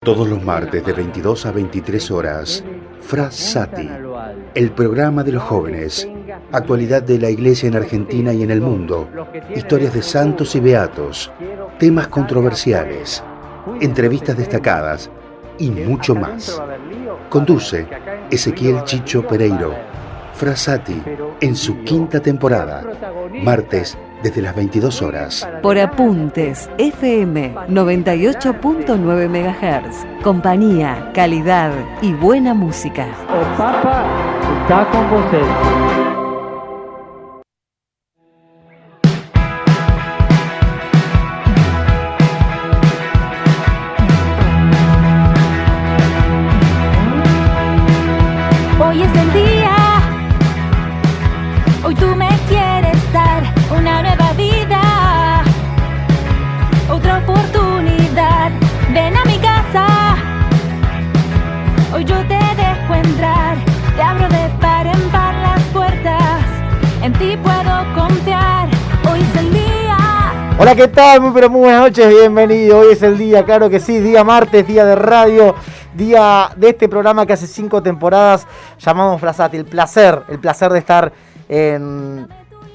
Todos los martes de 22 a 23 horas, Frassati, el programa de los jóvenes, actualidad de la Iglesia en Argentina y en el mundo, historias de santos y beatos, temas controversiales, entrevistas destacadas y mucho más. Conduce Ezequiel Chicho Pereiro. Frassati en su quinta temporada, martes desde las 22 horas. Por Apuntes FM 98.9 MHz. Compañía, calidad y buena música. El Papa está con vosotros. Hoy es el día, hoy tú me quieres dar una nueva vida, otra oportunidad, ven a mi casa, hoy yo te dejo entrar, te abro de par en par las puertas, en ti puedo confiar, hoy es el día. Hola, ¿qué tal? Muy buenas noches, bienvenido. Hoy es el día, claro que sí, día martes, día de radio, día de este programa que hace 5 temporadas llamamos Frassati. El placer de estar en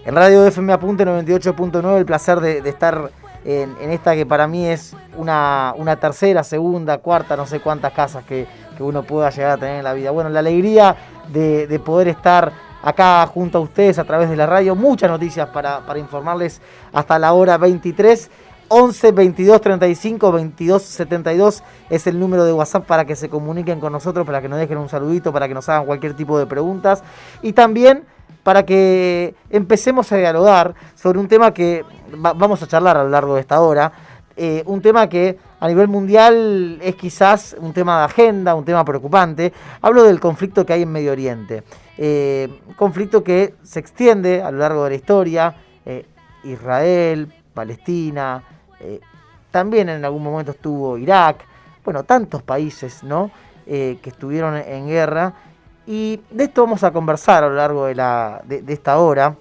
Radio FM Apunte 98.9, el placer de estar en esta que para mí es una tercera, segunda, cuarta, no sé cuántas casas que uno pueda llegar a tener en la vida. Bueno, la alegría de poder estar acá junto a ustedes a través de la radio, muchas noticias para informarles hasta la hora 23. 11 22 35 22 72 es el número de WhatsApp para que se comuniquen con nosotros, para que nos dejen un saludito, para que nos hagan cualquier tipo de preguntas y también para que empecemos a dialogar sobre un tema que vamos a charlar a lo largo de esta hora, un tema que a nivel mundial es quizás un tema de agenda, un tema preocupante. Hablo del conflicto que hay en Medio Oriente, conflicto que se extiende a lo largo de la historia, Israel, Palestina, también en algún momento estuvo Irak, bueno, tantos países, ¿no? Que estuvieron en guerra, y de esto vamos a conversar a lo largo de esta hora.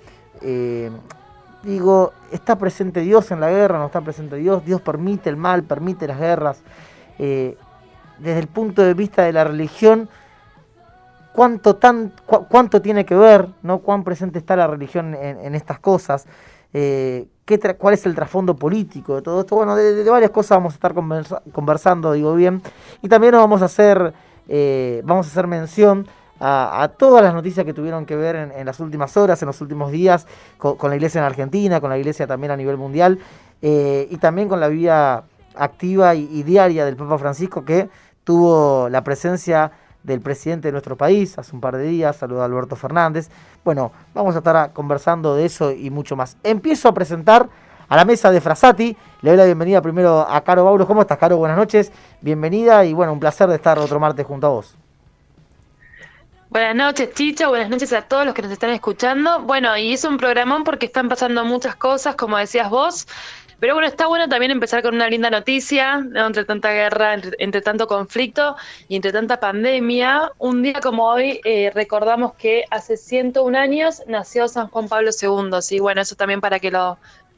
¿Está presente Dios en la guerra? ¿No está presente Dios? ¿Dios permite el mal, permite las guerras? Desde el punto de vista de la religión, ¿cuánto tiene que ver, ¿no? ¿Cuán presente está la religión en estas cosas? ¿Cuál es el trasfondo político de todo esto? Bueno, de varias cosas vamos a estar conversando, digo bien. Y también nos vamos a hacer mención a todas las noticias que tuvieron que ver en las últimas horas, en los últimos días, con la iglesia en Argentina, con la iglesia también a nivel mundial, y también con la vida activa y diaria del Papa Francisco, que tuvo la presencia del presidente de nuestro país hace un par de días, saludo a Alberto Fernández. Bueno, vamos a estar conversando de eso y mucho más. Empiezo a presentar a la mesa de Frassati. Le doy la bienvenida primero a Caro Baulo. ¿Cómo estás, Caro? Buenas noches, bienvenida y bueno, un placer de estar otro martes junto a vos. Buenas noches, Chicho, buenas noches a todos los que nos están escuchando. Bueno, y es un programón porque están pasando muchas cosas, como decías vos. Pero bueno, está bueno también empezar con una linda noticia, ¿no? Entre tanta guerra, entre tanto conflicto y entre tanta pandemia. Un día como hoy recordamos que hace 101 años nació San Juan Pablo II. ¿Sí? Bueno, eso también para que lo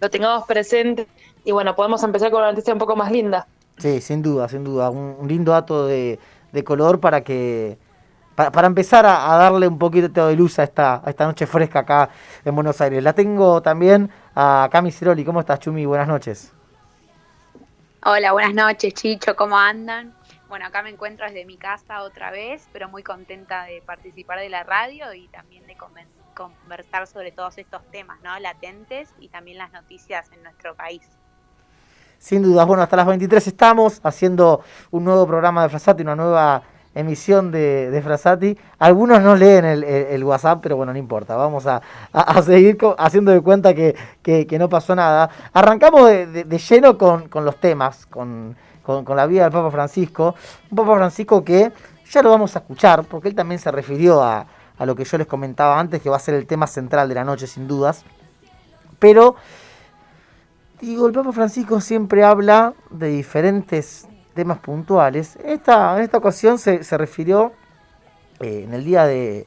tengamos presente. Y bueno, podemos empezar con una noticia un poco más linda. Sí, sin duda. Un lindo dato de color para empezar a darle un poquito de luz a esta noche fresca acá en Buenos Aires. La tengo también a Cami Ciroli. ¿Cómo estás, Chumi? Buenas noches. Hola, buenas noches, Chicho. ¿Cómo andan? Bueno, acá me encuentro desde mi casa otra vez, pero muy contenta de participar de la radio y también de conversar sobre todos estos temas, ¿no? Latentes y también las noticias en nuestro país. Sin duda. Bueno, hasta las 23 estamos haciendo un nuevo programa de Frassati, una nueva emisión de Frassati. Algunos no leen el WhatsApp, pero bueno, no importa. Vamos a seguir haciendo de cuenta que no pasó nada. Arrancamos de lleno con los temas, con la vida del Papa Francisco. Un Papa Francisco que ya lo vamos a escuchar, porque él también se refirió a lo que yo les comentaba antes, que va a ser el tema central de la noche, sin dudas. Pero, el Papa Francisco siempre habla de diferentes temas puntuales. En esta ocasión se refirió en el día de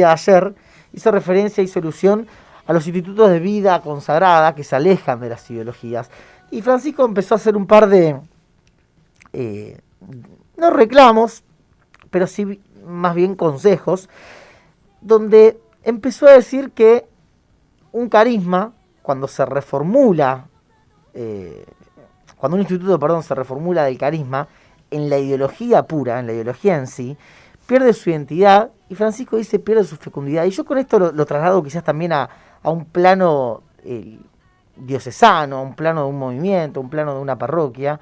ayer, hizo referencia y solución a los institutos de vida consagrada que se alejan de las ideologías. Y Francisco empezó a hacer un par de no reclamos, pero sí más bien consejos, donde empezó a decir que un carisma, cuando se reformula, cuando un instituto, se reformula del carisma, en la ideología pura, en la ideología en sí, pierde su identidad, y Francisco dice pierde su fecundidad. Y yo con esto lo traslado quizás también a un plano diocesano, a un plano de un movimiento, a un plano de una parroquia.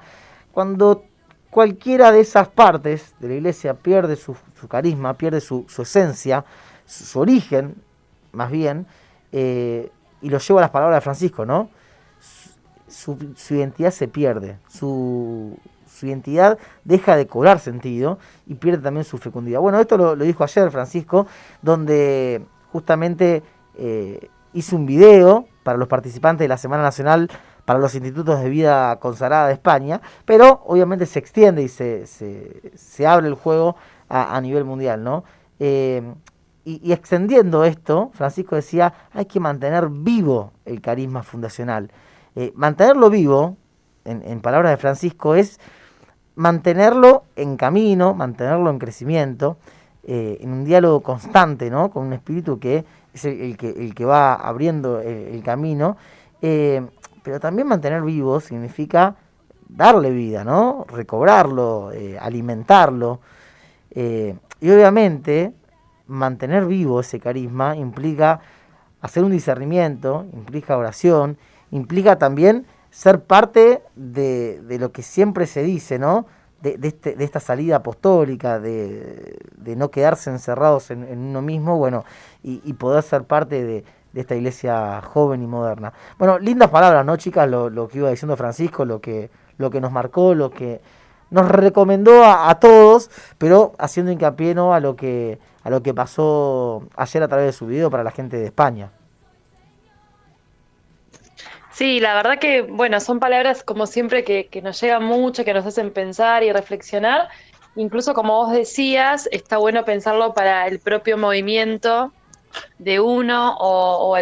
Cuando cualquiera de esas partes de la iglesia pierde su carisma, pierde su esencia, su origen, más bien, y lo llevo a las palabras de Francisco, ¿no? Su identidad se pierde, su identidad deja de cobrar sentido y pierde también su fecundidad. Bueno, esto lo dijo ayer Francisco, donde justamente hizo un video para los participantes de la Semana Nacional para los Institutos de Vida Consagrada de España, pero obviamente se extiende y se abre el juego a nivel mundial, ¿no? Y extendiendo esto, Francisco decía, hay que mantener vivo el carisma fundacional. Mantenerlo vivo, en palabras de Francisco, es mantenerlo en camino, mantenerlo en crecimiento, en un diálogo constante, ¿no? Con un espíritu que es el que va abriendo el camino, pero también mantener vivo significa darle vida, ¿no? Recobrarlo, alimentarlo, y obviamente mantener vivo ese carisma implica hacer un discernimiento, implica oración, implica también ser parte de lo que siempre se dice, ¿no? De esta salida apostólica, de no quedarse encerrados en uno mismo, bueno, y poder ser parte de esta iglesia joven y moderna. Bueno, lindas palabras, ¿no, chicas? Lo que iba diciendo Francisco, lo que nos marcó, lo que nos recomendó a todos, pero haciendo hincapié, ¿no? a lo que pasó ayer a través de su video para la gente de España. Sí, la verdad que, bueno, son palabras como siempre que nos llegan mucho, que nos hacen pensar y reflexionar. Incluso como vos decías, está bueno pensarlo para el propio movimiento de uno o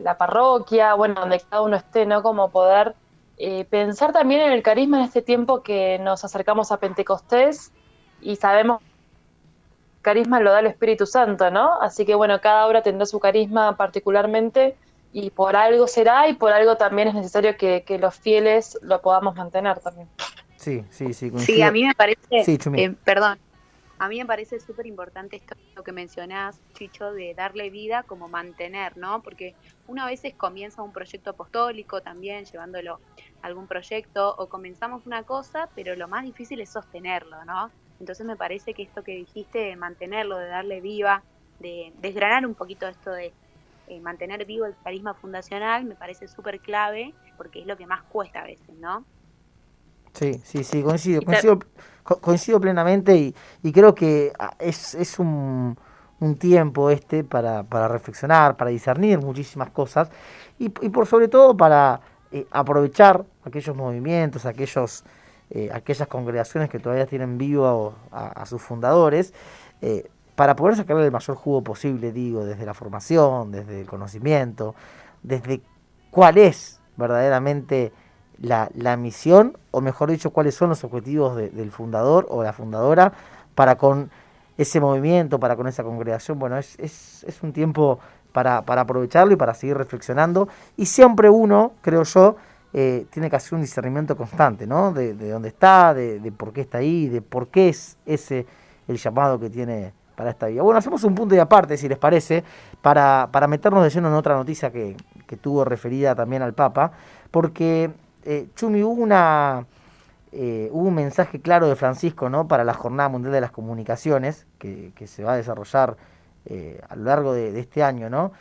la parroquia, bueno, donde cada uno esté, ¿no? Como poder pensar también en el carisma en este tiempo que nos acercamos a Pentecostés y sabemos que el carisma lo da el Espíritu Santo, ¿no? Así que, bueno, cada obra tendrá su carisma particularmente y por algo será y por algo también es necesario que los fieles lo podamos mantener también. Sí, coincido. Sí, a mí me parece, sí, a mí me parece súper importante esto que mencionás, Chicho, de darle vida como mantener, ¿no? Porque uno a veces comienza un proyecto apostólico también, llevándolo a algún proyecto, o comenzamos una cosa, pero lo más difícil es sostenerlo, ¿no? Entonces me parece que esto que dijiste de mantenerlo, de darle vida, de desgranar un poquito esto de mantener vivo el carisma fundacional, me parece súper clave, porque es lo que más cuesta a veces, ¿no? Sí, coincido plenamente y creo que es un tiempo para reflexionar, para discernir muchísimas cosas y por sobre todo para aprovechar aquellos movimientos, aquellas congregaciones que todavía tienen vivo a sus fundadores, para poder sacarle el mayor jugo posible, digo, desde la formación, desde el conocimiento, desde cuál es verdaderamente la misión, o mejor dicho, cuáles son los objetivos del fundador o la fundadora para con ese movimiento, para con esa congregación. Bueno, es un tiempo para aprovecharlo y para seguir reflexionando, y siempre uno, creo yo, tiene que hacer un discernimiento constante, ¿no? De dónde está, de por qué está ahí, de por qué es ese el llamado que tiene para esta vida. Bueno, hacemos un punto de aparte, si les parece, para meternos de lleno en otra noticia que tuvo referida también al Papa, porque Chumi, hubo un mensaje claro de Francisco, ¿no? Para la Jornada Mundial de las Comunicaciones, que se va a desarrollar a lo largo de este año, ¿no?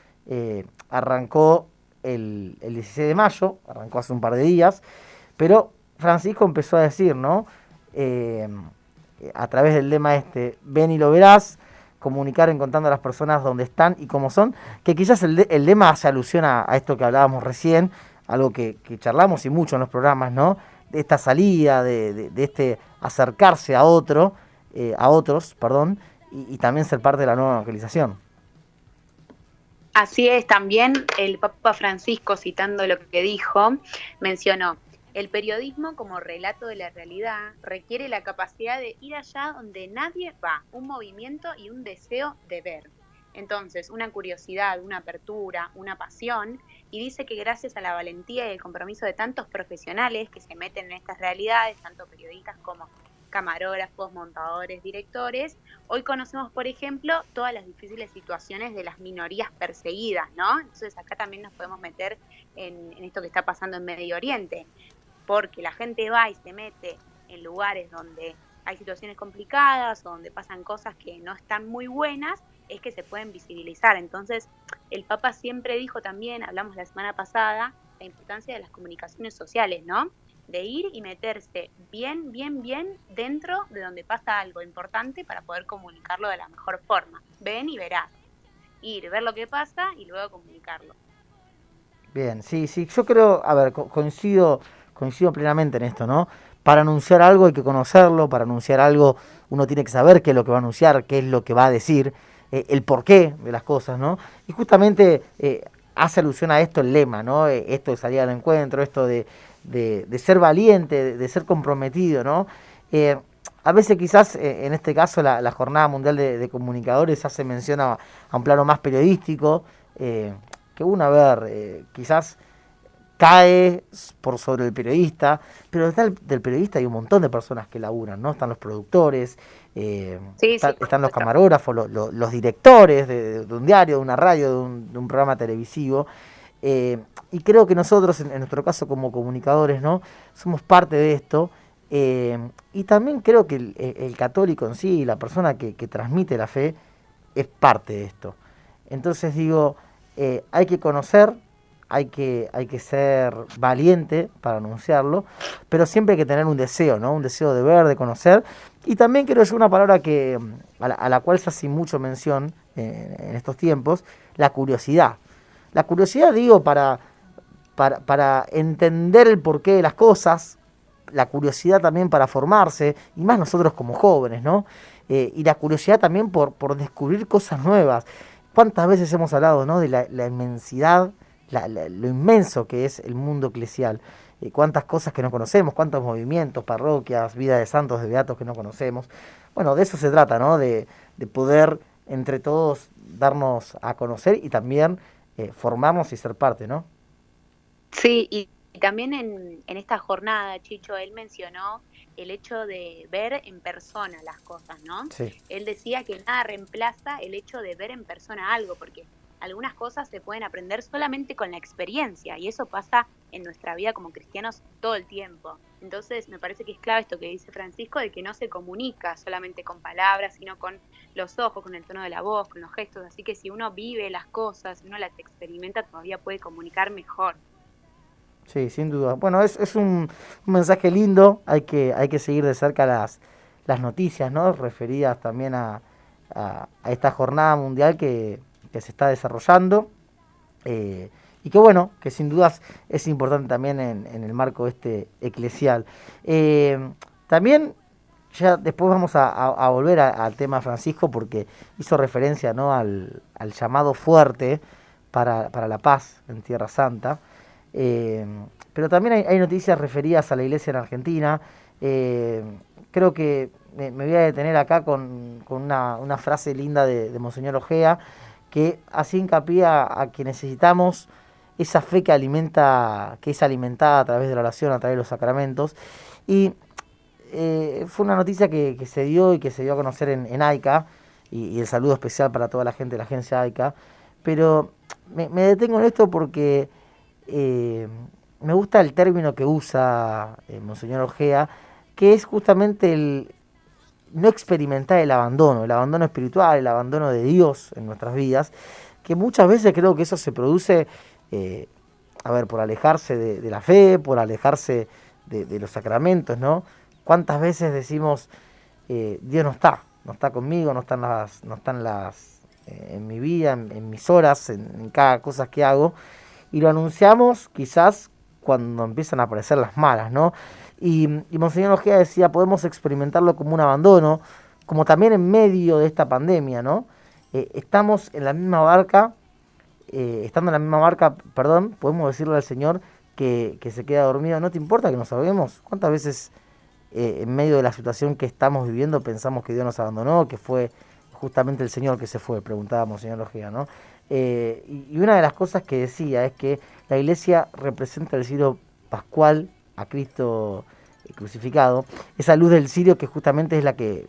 Arrancó el 16 de mayo, arrancó hace un par de días, pero Francisco empezó a decir, ¿no? A través del lema ven y lo verás, comunicar encontrando a las personas dónde están y cómo son, que quizás el lema hace alusión a esto que hablábamos recién, algo que charlamos y mucho en los programas, ¿no? De esta salida, de este acercarse a otros, y también ser parte de la nueva evangelización. Así es, también el Papa Francisco, citando lo que dijo, mencionó: El periodismo como relato de la realidad requiere la capacidad de ir allá donde nadie va, un movimiento y un deseo de ver. Entonces, una curiosidad, una apertura, una pasión, y dice que gracias a la valentía y el compromiso de tantos profesionales que se meten en estas realidades, tanto periodistas como camarógrafos, montadores, directores, hoy conocemos, por ejemplo, todas las difíciles situaciones de las minorías perseguidas, ¿no? Entonces acá también nos podemos meter en esto que está pasando en Medio Oriente, porque la gente va y se mete en lugares donde hay situaciones complicadas o donde pasan cosas que no están muy buenas, es que se pueden visibilizar. Entonces, el Papa siempre dijo también, hablamos la semana pasada, la importancia de las comunicaciones sociales, ¿no? De ir y meterse bien dentro de donde pasa algo importante para poder comunicarlo de la mejor forma. Ven y verás. Ir, ver lo que pasa y luego comunicarlo. Bien, sí, yo creo, a ver, coincido plenamente en esto, ¿no? Para anunciar algo hay que conocerlo, para anunciar algo uno tiene que saber qué es lo que va a anunciar, qué es lo que va a decir, el porqué de las cosas, ¿no? Y justamente hace alusión a esto el lema, ¿no? Esto de salir al encuentro, esto de ser valiente, de ser comprometido, ¿no? A veces quizás, en este caso, la Jornada Mundial de Comunicadores hace mención a un plano más periodístico, que uno, a ver, quizás cae por sobre el periodista, pero detrás del periodista hay un montón de personas que laburan, ¿no? Están los productores, están los camarógrafos, los directores de un diario, de una radio, de un programa televisivo, y creo que nosotros, en nuestro caso como comunicadores, ¿no? Somos parte de esto, y también creo que el católico en sí, la persona que transmite la fe, es parte de esto. Entonces digo, hay que conocer, hay que ser valiente para anunciarlo, pero siempre hay que tener un deseo, ¿no? Un deseo de ver, de conocer. Y también creo yo una palabra a la cual se hace mucho mención en estos tiempos, la curiosidad. La curiosidad, digo, para entender el porqué de las cosas, la curiosidad también para formarse, y más nosotros como jóvenes, ¿no? Y la curiosidad también por descubrir cosas nuevas. ¿Cuántas veces hemos hablado, ¿no? De la inmensidad, lo inmenso que es el mundo eclesial? Cuántas cosas que no conocemos, cuántos movimientos, parroquias, vida de santos, de beatos que no conocemos. Bueno, de eso se trata, ¿no? De poder entre todos darnos a conocer y también formarnos y ser parte, ¿no? Sí, y también en esta jornada, Chicho, él mencionó el hecho de ver en persona las cosas, ¿no? Sí. Él decía que nada reemplaza el hecho de ver en persona algo, porque algunas cosas se pueden aprender solamente con la experiencia, y eso pasa en nuestra vida como cristianos todo el tiempo. Entonces me parece que es clave esto que dice Francisco, de que no se comunica solamente con palabras, sino con los ojos, con el tono de la voz, con los gestos. Así que si uno vive las cosas, si uno las experimenta, todavía puede comunicar mejor. Sí, sin duda. Bueno, es un mensaje lindo, hay que seguir de cerca las noticias, ¿no? Referidas también a esta jornada mundial que se está desarrollando, y que bueno, que sin dudas es importante también en el marco eclesial. También, ya después vamos a volver al tema Francisco, porque hizo referencia, ¿no? al llamado fuerte para la paz en Tierra Santa. Pero también hay noticias referidas a la iglesia en Argentina. Creo que me voy a detener acá con una frase linda de Monseñor Ojea, que hace hincapié a que necesitamos esa fe que es alimentada a través de la oración, a través de los sacramentos. Y fue una noticia que se dio y que se dio a conocer en AICA, y el saludo especial para toda la gente de la agencia AICA. Pero me detengo en esto porque me gusta el término que usa Monseñor Ojea, que es justamente el no experimentar el abandono espiritual, el abandono de Dios en nuestras vidas, que muchas veces creo que eso se produce, por alejarse de la fe, por alejarse de los sacramentos, ¿no? ¿Cuántas veces decimos, Dios no está conmigo, no están en mi vida, en mis horas, en cada cosa que hago? Y lo anunciamos quizás cuando empiezan a aparecer las malas, ¿no? Y Monseñor Ojea decía, podemos experimentarlo como un abandono, como también en medio de esta pandemia, ¿no? Estamos en la misma barca, podemos decirle al Señor que se queda dormido, ¿no te importa que nos ahoguemos? ¿Cuántas veces en medio de la situación que estamos viviendo pensamos que Dios nos abandonó, que fue justamente el Señor que se fue? Preguntábamos, señor Ojeda, ¿no? Y una de las cosas que decía es que la Iglesia representa el cirio pascual, a Cristo crucificado, esa luz del cirio que justamente es la que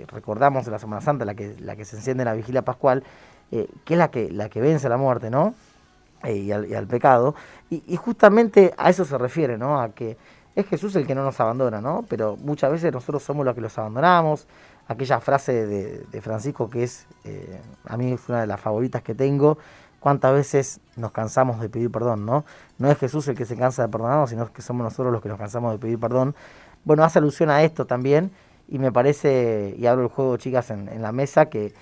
recordamos en la Semana Santa, la que se enciende en la vigilia pascual, que es la que vence a la muerte, ¿no? Y al pecado, y justamente a eso se refiere, ¿no? A que es Jesús el que no nos abandona, ¿no? Pero muchas veces nosotros somos los que los abandonamos. Aquella frase de Francisco que es, a mí es una de las favoritas que tengo: cuántas veces nos cansamos de pedir perdón, ¿no? No es Jesús el que se cansa de perdonarnos, sino que somos nosotros los que nos cansamos de pedir perdón. Bueno, hace alusión a esto también, y me parece, y abro el juego, chicas, en la mesa, que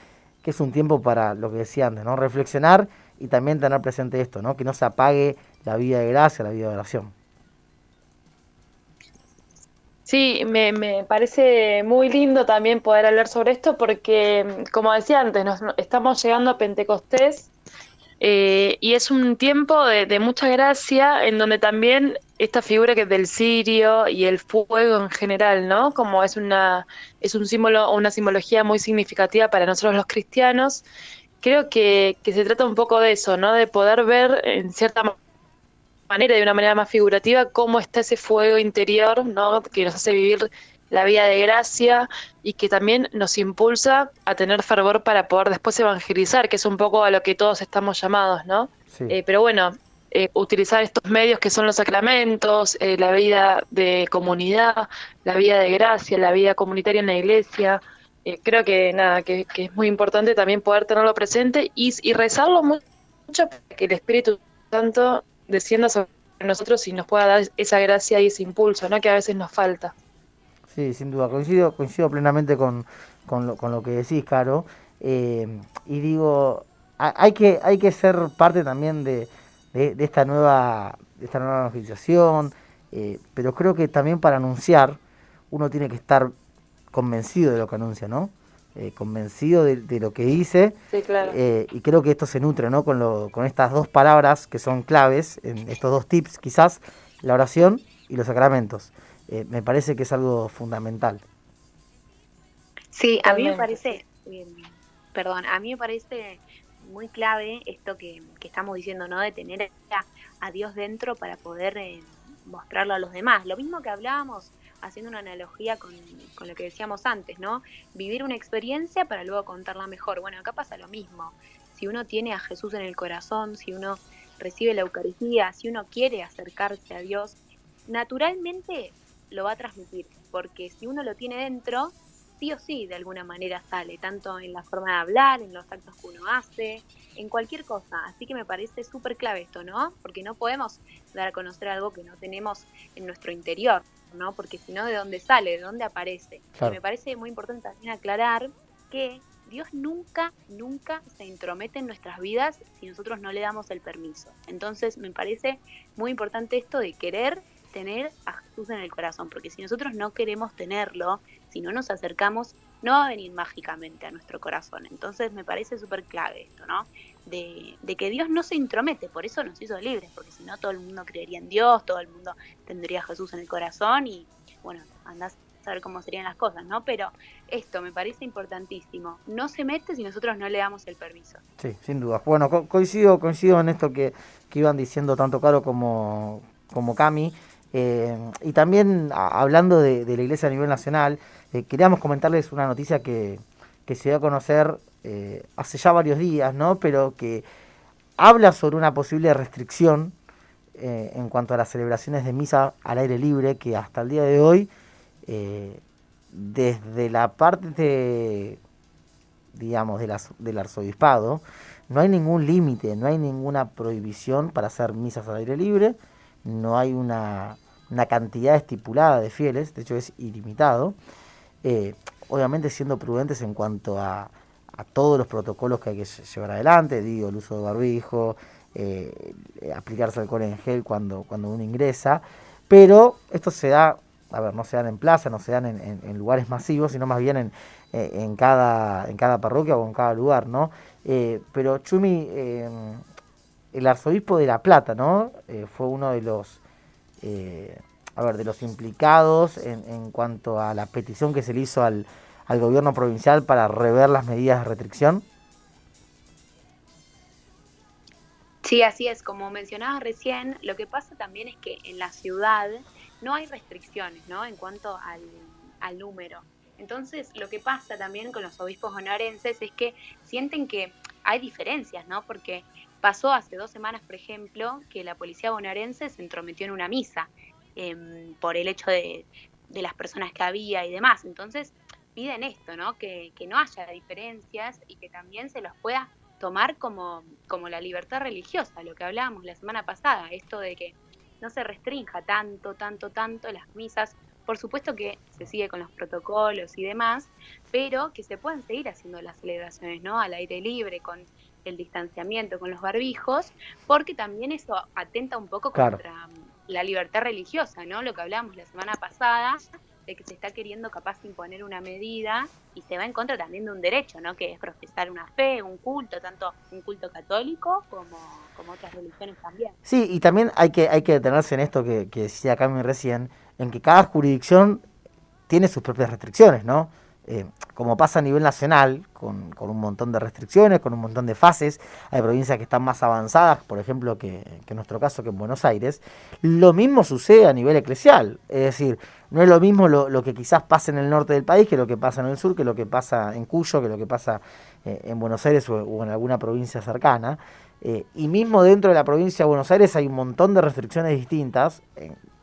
es un tiempo para lo que decía antes, ¿no? Reflexionar y también tener presente esto, ¿no? Que no se apague la vida de gracia, la vida de oración. Sí, me parece muy lindo también poder hablar sobre esto porque, como decía antes, estamos llegando a Pentecostés, y es un tiempo de mucha gracia en donde también esta figura que es del cirio y el fuego en general, ¿no? Como es un símbolo, una simbología muy significativa para nosotros los cristianos. Creo que se trata un poco de eso, ¿no? De poder ver en cierta manera, de una manera más figurativa, cómo está ese fuego interior, ¿no? Que nos hace vivir la vida de gracia y que también nos impulsa a tener fervor para poder después evangelizar, que es un poco a lo que todos estamos llamados, ¿no? Sí. Pero bueno, utilizar estos medios que son los sacramentos, la vida de comunidad, la vida de gracia, la vida comunitaria en la iglesia. Creo que nada, que es muy importante también poder tenerlo presente y rezarlo mucho para que el Espíritu Santo descienda sobre nosotros y nos pueda dar esa gracia y ese impulso, ¿no? Que a veces nos falta. Sí, sin duda, coincido plenamente con lo que decís, Caro. Y digo, hay que ser parte también de esta nueva evangelización, pero creo que también para anunciar uno tiene que estar convencido de lo que anuncia, ¿no? Convencido de lo que dice. Sí, claro. Y creo que esto se nutre, ¿no? Con estas dos palabras que son claves, en estos dos tips quizás, la oración y los sacramentos. Me parece que es algo fundamental. Sí, a mí me parece, a mí me parece muy clave esto que estamos diciendo, ¿no? De tener a Dios dentro para poder mostrarlo a los demás. Lo mismo que hablábamos, haciendo una analogía con lo que decíamos antes, ¿no? Vivir una experiencia para luego contarla mejor. Bueno, acá pasa lo mismo. Si uno tiene a Jesús en el corazón, si uno recibe la Eucaristía, si uno quiere acercarse a Dios, naturalmente lo va a transmitir, porque si uno lo tiene dentro, sí o sí de alguna manera sale, tanto en la forma de hablar, en los actos que uno hace, en cualquier cosa. Así que me parece súper clave esto, ¿no? Porque no podemos dar a conocer algo que no tenemos en nuestro interior, ¿no? Porque si no, ¿de dónde sale? ¿De dónde aparece? Claro. Y me parece muy importante también aclarar que Dios nunca se intromete en nuestras vidas si nosotros no le damos el permiso. Entonces me parece muy importante esto de querer tener a Jesús en el corazón, porque si nosotros no queremos tenerlo, si no nos acercamos, no va a venir mágicamente a nuestro corazón. Entonces me parece súper clave esto, ¿no? De que Dios no se intromete, por eso nos hizo libres, porque si no todo el mundo creería en Dios, todo el mundo tendría a Jesús en el corazón y, bueno, andás a saber cómo serían las cosas, ¿no? Pero esto me parece importantísimo. No se mete si nosotros no le damos el permiso. Sí, sin duda. Bueno, coincido en esto que iban diciendo tanto Caro como Cami. Y también hablando de la Iglesia a nivel nacional, queríamos comentarles una noticia que se dio a conocer hace ya varios días, ¿no? Pero que habla sobre una posible restricción en cuanto a las celebraciones de misa al aire libre, que hasta el día de hoy, desde la parte digamos del arzobispado, no hay ningún límite, no hay ninguna prohibición para hacer misas al aire libre. No hay una cantidad estipulada de fieles, de hecho es ilimitado, obviamente siendo prudentes en cuanto a todos los protocolos que hay que llevar adelante, digo, el uso de barbijo, aplicarse alcohol en gel cuando uno ingresa, pero esto se da, no se dan en plaza, no se dan en lugares masivos, sino más bien en cada parroquia o en cada lugar, ¿no? Pero Chumi, el arzobispo de La Plata, ¿no? Fue uno de los de los implicados en cuanto a la petición que se le hizo al gobierno provincial para rever las medidas de restricción? Sí, así es. Como mencionabas recién, lo que pasa también es que en la ciudad no hay restricciones, ¿no? En cuanto al número. Entonces, lo que pasa también con los obispos bonaerenses es que sienten que hay diferencias, ¿no? Porque pasó hace 2 semanas, por ejemplo, que la policía bonaerense se entrometió en una misa por el hecho de las personas que había y demás. Entonces, piden esto, ¿no? Que no haya diferencias y que también se los pueda tomar como la libertad religiosa, lo que hablábamos la semana pasada, esto de que no se restrinja tanto las misas. Por supuesto que se sigue con los protocolos y demás, pero que se puedan seguir haciendo las celebraciones, ¿no? Al aire libre, con el distanciamiento, con los barbijos, porque también eso atenta un poco contra la libertad religiosa, ¿no? Lo que hablábamos la semana pasada, de que se está queriendo capaz imponer una medida y se va en contra también de un derecho, ¿no? Que es profesar una fe, un culto, tanto un culto católico como otras religiones también. Sí, y también hay que detenerse en esto que decía Cami recién, en que cada jurisdicción tiene sus propias restricciones, ¿no? Como pasa a nivel nacional, con un montón de restricciones, con un montón de fases, hay provincias que están más avanzadas, por ejemplo, que en nuestro caso, que en Buenos Aires. Lo mismo sucede a nivel eclesial, es decir, no es lo mismo lo que quizás pasa en el norte del país que lo que pasa en el sur, que lo que pasa en Cuyo, que lo que pasa en Buenos Aires o en alguna provincia cercana. Y mismo dentro de la provincia de Buenos Aires hay un montón de restricciones distintas,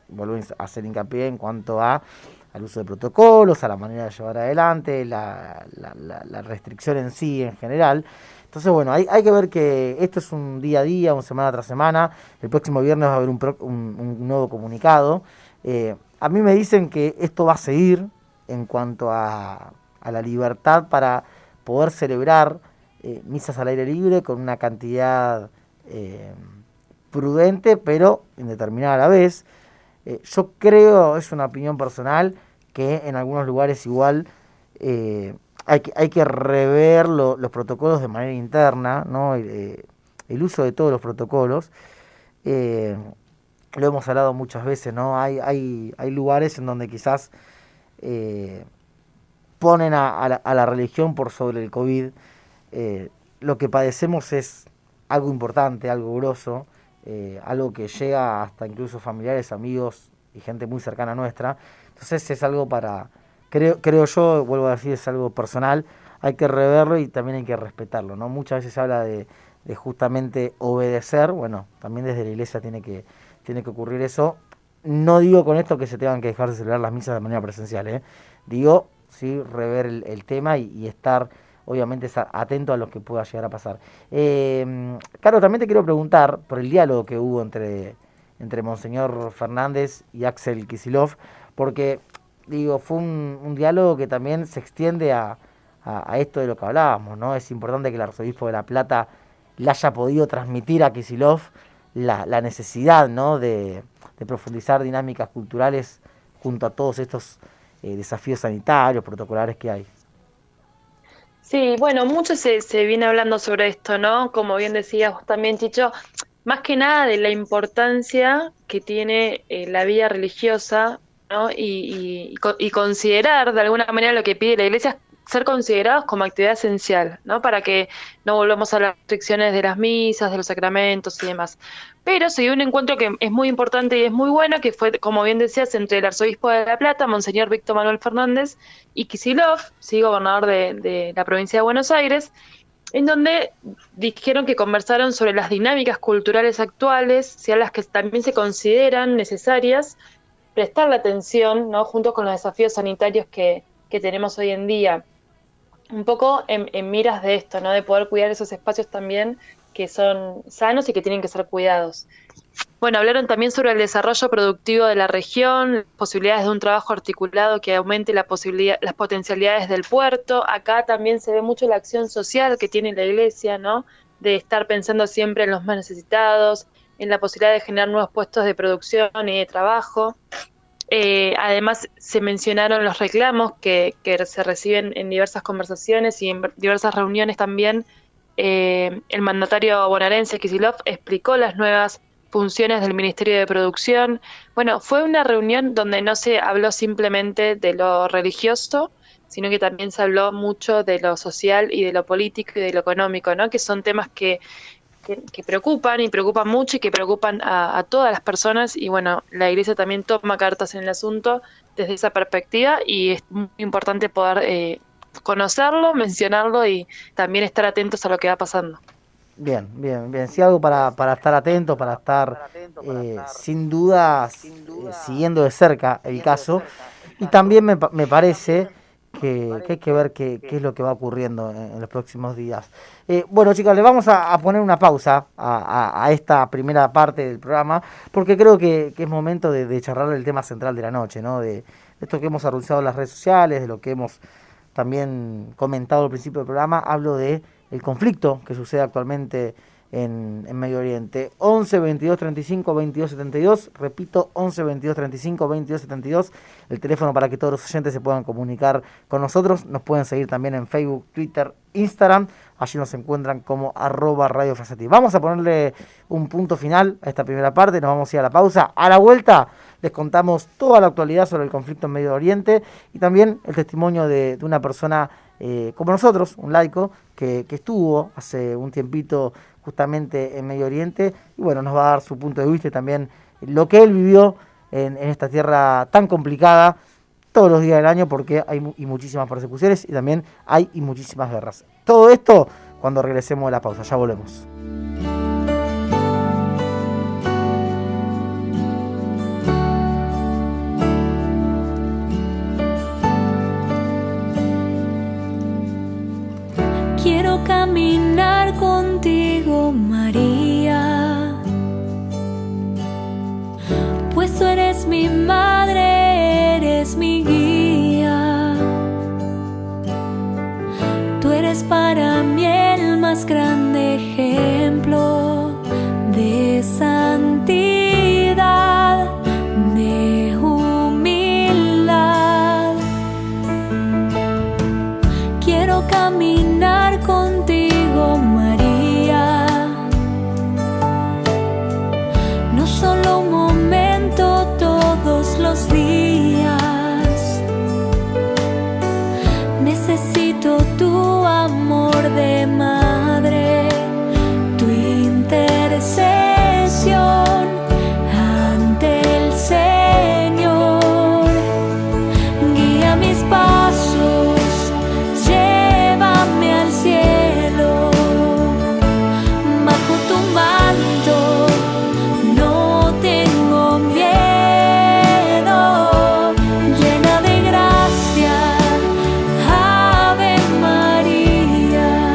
vuelvo a hacer hincapié en cuanto al uso de protocolos, a la manera de llevar adelante, la restricción en sí en general. Entonces, bueno, hay que ver que esto es un día a día, un semana tras semana. El próximo viernes va a haber un nuevo comunicado. A mí me dicen que esto va a seguir en cuanto a la libertad para poder celebrar misas al aire libre con una cantidad prudente, pero indeterminada a la vez. Yo creo, es una opinión personal, que en algunos lugares igual hay que rever los protocolos de manera interna, ¿no? El uso de todos los protocolos. Lo hemos hablado muchas veces, ¿no? Hay lugares en donde quizás ponen a la religión por sobre el COVID. Lo que padecemos es algo importante, algo grosso, algo que llega hasta incluso familiares, amigos y gente muy cercana a nuestra. Entonces es algo creo yo, vuelvo a decir, es algo personal, hay que reverlo y también hay que respetarlo, ¿no? Muchas veces se habla de justamente obedecer, bueno, también desde la iglesia tiene que ocurrir eso. No digo con esto que se tengan que dejar de celebrar las misas de manera presencial, digo, sí, rever el tema y estar obviamente atento a lo que pueda llegar a pasar. Caro, también te quiero preguntar por el diálogo que hubo entre Monseñor Fernández y Axel Kicillof, porque digo, fue un diálogo que también se extiende a esto de lo que hablábamos, ¿no? Es importante que el arzobispo de La Plata le haya podido transmitir a Kicillof la necesidad, ¿no? de profundizar dinámicas culturales junto a todos estos desafíos sanitarios, protocolares que hay. Sí, bueno, mucho se viene hablando sobre esto, ¿no? Como bien decías vos también, Chicho, más que nada de la importancia que tiene la vida religiosa, ¿no? Y considerar de alguna manera lo que pide la Iglesia, ser considerados como actividad esencial, ¿no? Para que no volvamos a las restricciones de las misas, de los sacramentos y demás. Pero se dio un encuentro que es muy importante y es muy bueno, que fue, como bien decías, entre el arzobispo de La Plata, Monseñor Víctor Manuel Fernández, y Kicillof, sí, gobernador de la provincia de Buenos Aires, en donde dijeron que conversaron sobre las dinámicas culturales actuales, si a las que también se consideran necesarias prestarle atención, ¿no? Junto con los desafíos sanitarios que tenemos hoy en día. Un poco en miras de esto, ¿no? De poder cuidar esos espacios también que son sanos y que tienen que ser cuidados. Bueno, hablaron también sobre el desarrollo productivo de la región, posibilidades de un trabajo articulado que aumente las potencialidades del puerto. Acá también se ve mucho la acción social que tiene la Iglesia, ¿no? De estar pensando siempre en los más necesitados, en la posibilidad de generar nuevos puestos de producción y de trabajo. Además se mencionaron los reclamos que se reciben en diversas conversaciones y en diversas reuniones también. El mandatario bonaerense Kicillof explicó las nuevas funciones del Ministerio de Producción. Bueno, fue una reunión donde no se habló simplemente de lo religioso, sino que también se habló mucho de lo social y de lo político y de lo económico, ¿no? Que son temas que preocupan y preocupan mucho y que preocupan a todas las personas, y bueno, la Iglesia también toma cartas en el asunto desde esa perspectiva, y es muy importante poder conocerlo, mencionarlo y también estar atentos a lo que va pasando. Bien. Sí, algo para estar atento, para estar sin duda siguiendo de cerca el caso. Y también me parece que hay que ver qué es lo que va ocurriendo en los próximos días. Bueno, chicas, le vamos a poner una pausa a esta primera parte del programa, porque creo que es momento de charlar el tema central de la noche, ¿no? De esto que hemos anunciado en las redes sociales, de lo que hemos también comentado al principio del programa. Hablo de el conflicto que sucede actualmente en Medio Oriente. 11 22 35 22 72, repito, 11 22 35 22 72, el teléfono para que todos los oyentes se puedan comunicar con nosotros. Nos pueden seguir también en Facebook, Twitter, Instagram, allí nos encuentran como @Radio Frasati. Vamos a ponerle un punto final a esta primera parte, nos vamos a ir a la pausa. A la vuelta les contamos toda la actualidad sobre el conflicto en Medio Oriente y también el testimonio de una persona como nosotros, un laico, que estuvo hace un tiempito justamente en Medio Oriente, y bueno, nos va a dar su punto de vista y también lo que él vivió en esta tierra tan complicada todos los días del año, porque hay muchísimas persecuciones y también hay muchísimas guerras. Todo esto cuando regresemos de la pausa, ya volvemos. Quiero caminar contigo, María, pues tú eres mi madre, eres mi guía. Tú eres para mí el más grande ejemplo de santidad, de humildad. Quiero caminar contigo, María, no solo un momento, todos los días. Necesito tu amor de madre, tu intercesión ante el Señor. Guía mis pasos, llévame al cielo, bajo tu manto no tengo miedo, llena de gracia, Ave María.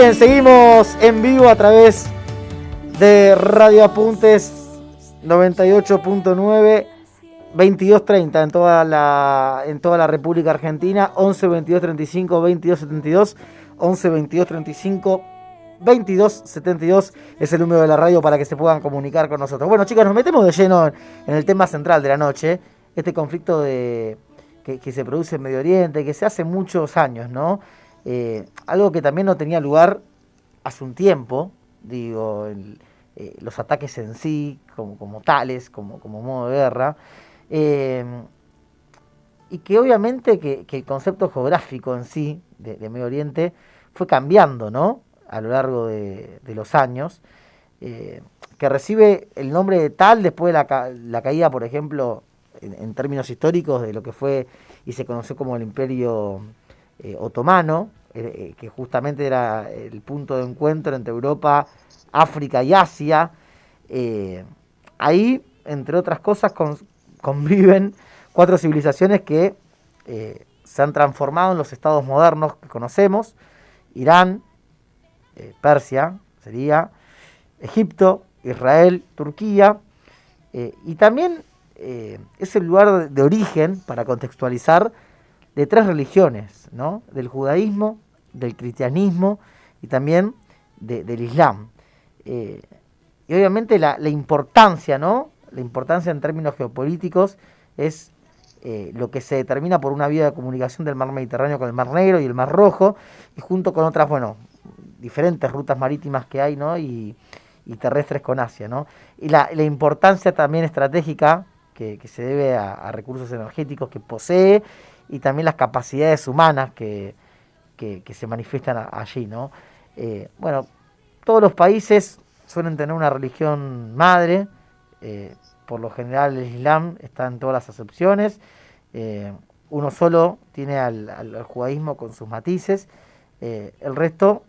Bien, seguimos en vivo a través de Radio Apuntes 98.9, 22:30 en toda la República Argentina, 11 22 35 22 72, 11 22 35 22 72 es el número de la radio para que se puedan comunicar con nosotros. Bueno, chicos, nos metemos de lleno en el tema central de la noche, este conflicto que se produce en Medio Oriente, que se hace muchos años, ¿no? Algo que también no tenía lugar hace un tiempo, digo, los ataques en sí, como tales, como modo de guerra, y que obviamente que el concepto geográfico en sí de Medio Oriente fue cambiando, ¿no?, a lo largo de los años, que recibe el nombre de tal después de la caída, por ejemplo, en términos históricos, de lo que fue y se conoció como el Imperio Otomano, que justamente era el punto de encuentro entre Europa, África y Asia. Ahí, entre otras cosas, conviven 4 civilizaciones que se han transformado en los estados modernos que conocemos: Irán, Persia, sería Egipto, Israel, Turquía, y también es el lugar de origen, para contextualizar, de 3 religiones, ¿no?, del judaísmo, del cristianismo y también del islam. Y obviamente la importancia, ¿no?, la importancia en términos geopolíticos es lo que se determina por una vía de comunicación del mar Mediterráneo con el mar Negro y el mar Rojo, y junto con otras, diferentes rutas marítimas que hay, ¿no?, y terrestres con Asia, ¿no? Y la importancia también estratégica que se debe a recursos energéticos que posee, y también las capacidades humanas que se manifiestan allí, ¿no? Todos los países suelen tener una religión madre, por lo general el Islam está en todas las acepciones, uno solo tiene al judaísmo con sus matices, el resto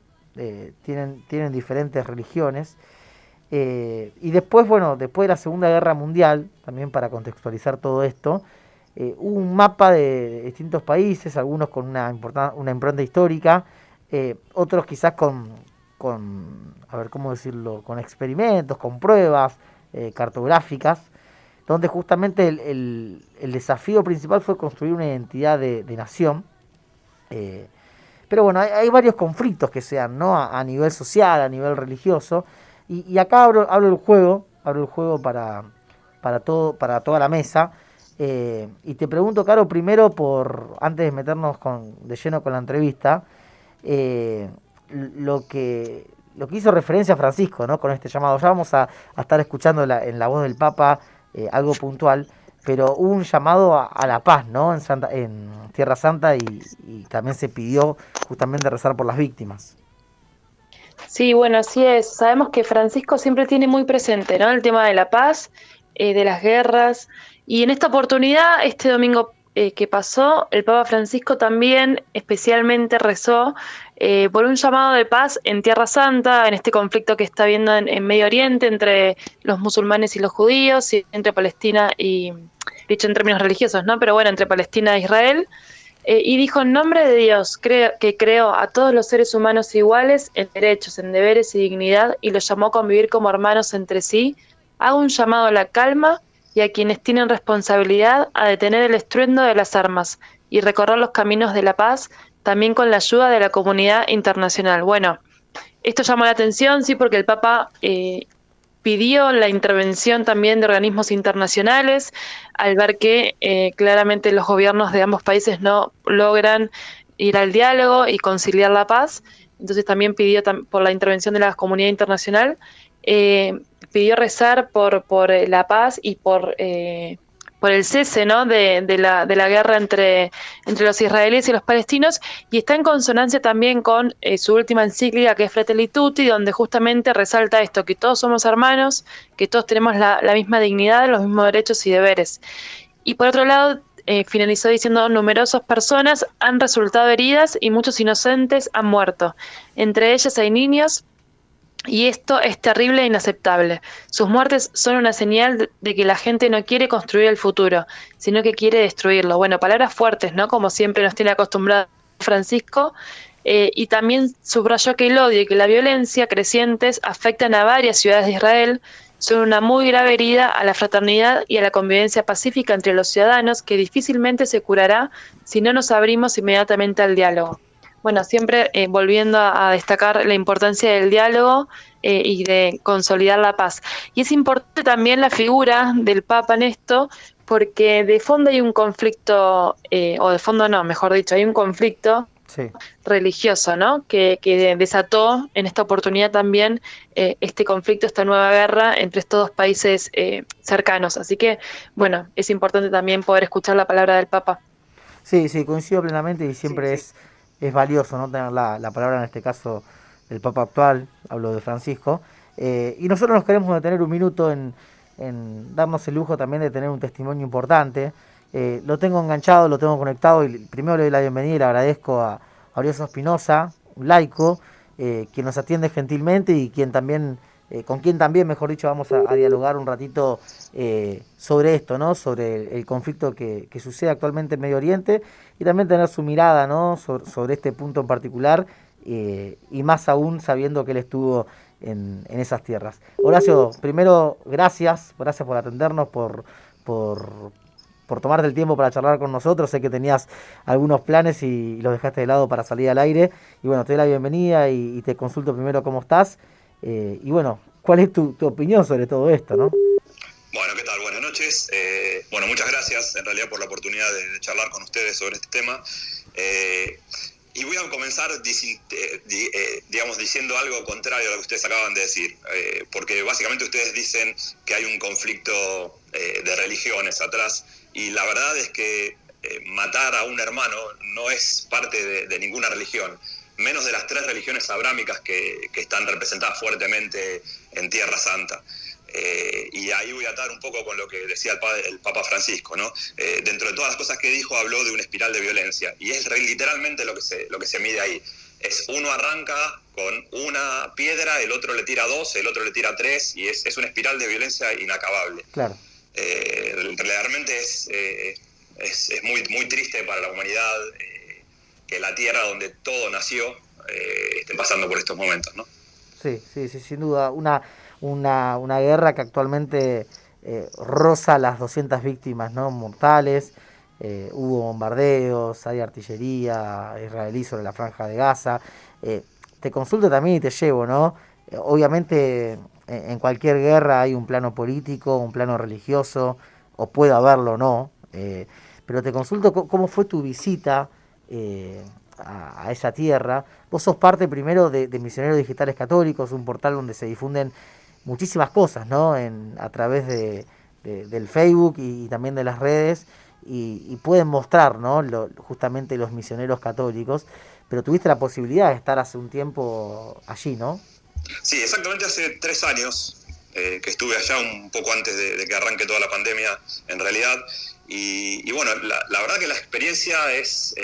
tienen diferentes religiones, y después, después de la Segunda Guerra Mundial, también para contextualizar todo esto, hubo un mapa de distintos países, algunos con una impronta histórica, otros quizás con experimentos, con pruebas cartográficas, donde justamente el desafío principal fue construir una identidad de nación. Pero hay varios conflictos que se dan, ¿no?, a nivel social, a nivel religioso, y acá abro el juego para toda la mesa. Y te pregunto, Caro, primero, antes de meternos de lleno con la entrevista, lo que hizo referencia a Francisco, ¿no?, con este llamado. Ya vamos a estar escuchando en la voz del Papa algo puntual, pero hubo un llamado a la paz, ¿no?, en Tierra Santa, y también se pidió justamente rezar por las víctimas. Sí, así es. Sabemos que Francisco siempre tiene muy presente, ¿no?, el tema de la paz, de las guerras. Y en esta oportunidad, este domingo que pasó, el Papa Francisco también especialmente rezó por un llamado de paz en Tierra Santa, en este conflicto que está habiendo en Medio Oriente entre los musulmanes y los judíos, y entre Palestina y, dicho en términos religiosos, ¿no?, pero entre Palestina e Israel. Y dijo: en nombre de Dios, que creó a todos los seres humanos iguales en derechos, en deberes y dignidad, y los llamó a convivir como hermanos entre sí, hago un llamado a la calma y a quienes tienen responsabilidad a detener el estruendo de las armas y recorrer los caminos de la paz, también con la ayuda de la comunidad internacional. Esto llamó la atención, sí, porque el Papa pidió la intervención también de organismos internacionales, al ver que claramente los gobiernos de ambos países no logran ir al diálogo y conciliar la paz. Entonces también pidió por la intervención de la comunidad internacional, pidió rezar por la paz y por el cese, ¿no?, de la guerra entre los israelíes y los palestinos, y está en consonancia también con su última encíclica, que es Fratelli Tutti, donde justamente resalta esto, que todos somos hermanos, que todos tenemos la misma dignidad, los mismos derechos y deberes. Y por otro lado, finalizó diciendo: numerosas personas han resultado heridas y muchos inocentes han muerto. Entre ellas hay niños, y esto es terrible e inaceptable. Sus muertes son una señal de que la gente no quiere construir el futuro, sino que quiere destruirlo. Palabras fuertes, ¿no?, como siempre nos tiene acostumbrado Francisco, y también subrayó que el odio y que la violencia crecientes afectan a varias ciudades de Israel, son una muy grave herida a la fraternidad y a la convivencia pacífica entre los ciudadanos que difícilmente se curará si no nos abrimos inmediatamente al diálogo. Bueno, siempre volviendo a destacar la importancia del diálogo y de consolidar la paz. Y es importante también la figura del Papa en esto, porque de fondo hay un conflicto, o de fondo no, mejor dicho, hay un conflicto religioso, ¿no? Que desató en esta oportunidad también este conflicto, esta nueva guerra entre estos dos países cercanos. Así que, bueno, es importante también poder escuchar la palabra del Papa. Sí, coincido plenamente y siempre es valioso, ¿no? Tener la palabra, en este caso, del Papa actual, hablo de Francisco. Y nosotros nos queremos detener un minuto en darnos el lujo también de tener un testimonio importante. Lo tengo enganchado, lo tengo conectado y primero le doy la bienvenida y le agradezco a Orioso Espinosa, un laico, quien nos atiende gentilmente y quien también, con quien también, mejor dicho, vamos a dialogar un ratito sobre esto, ¿no? Sobre el conflicto que sucede actualmente en Medio Oriente y también tener su mirada, ¿no? sobre este punto en particular y más aún sabiendo que él estuvo en esas tierras. Horacio, primero, gracias por atendernos, por tomarte el tiempo para charlar con nosotros. Sé que tenías algunos planes y los dejaste de lado para salir al aire. Y bueno, te doy la bienvenida y te consulto primero cómo estás. Y bueno, ¿cuál es tu opinión sobre todo esto, no? Bueno, ¿qué tal? Buenas noches. Bueno, muchas gracias en realidad por la oportunidad de charlar con ustedes sobre este tema. Y voy a comenzar diciendo algo contrario a lo que ustedes acaban de decir, porque básicamente ustedes dicen que hay un conflicto de religiones atrás, y la verdad es que matar a un hermano no es parte de ninguna religión, menos de las 3 religiones abrámicas que están representadas fuertemente en Tierra Santa. Y ahí voy a atar un poco con lo que decía el Papa Francisco, ¿no? Dentro de todas las cosas que dijo, habló de una espiral de violencia, y es literalmente lo que se mide ahí. Es uno arranca con una piedra, el otro le tira 2, el otro le tira 3, y es una espiral de violencia inacabable. Claro. Realmente es muy, muy triste para la humanidad que la tierra donde todo nació esté pasando por estos momentos, ¿no? Sí, sin duda. Una guerra que actualmente roza las 200 víctimas, ¿no? Mortales. Hubo bombardeos, hay artillería israelí sobre la franja de Gaza. Te consulto también y te llevo, ¿no? Obviamente en cualquier guerra hay un plano político, un plano religioso, o puede haberlo, ¿no? Pero te consulto cómo fue tu visita a esa tierra. Vos sos parte primero de Misioneros Digitales Católicos, un portal donde se difunden muchísimas cosas, ¿no? A través del Facebook y también de las redes, y pueden mostrar, ¿no? Justamente los misioneros católicos, pero tuviste la posibilidad de estar hace un tiempo allí, ¿no? Sí, exactamente hace 3 años que estuve allá, un poco antes de que arranque toda la pandemia, en realidad, y bueno, la verdad que la experiencia es...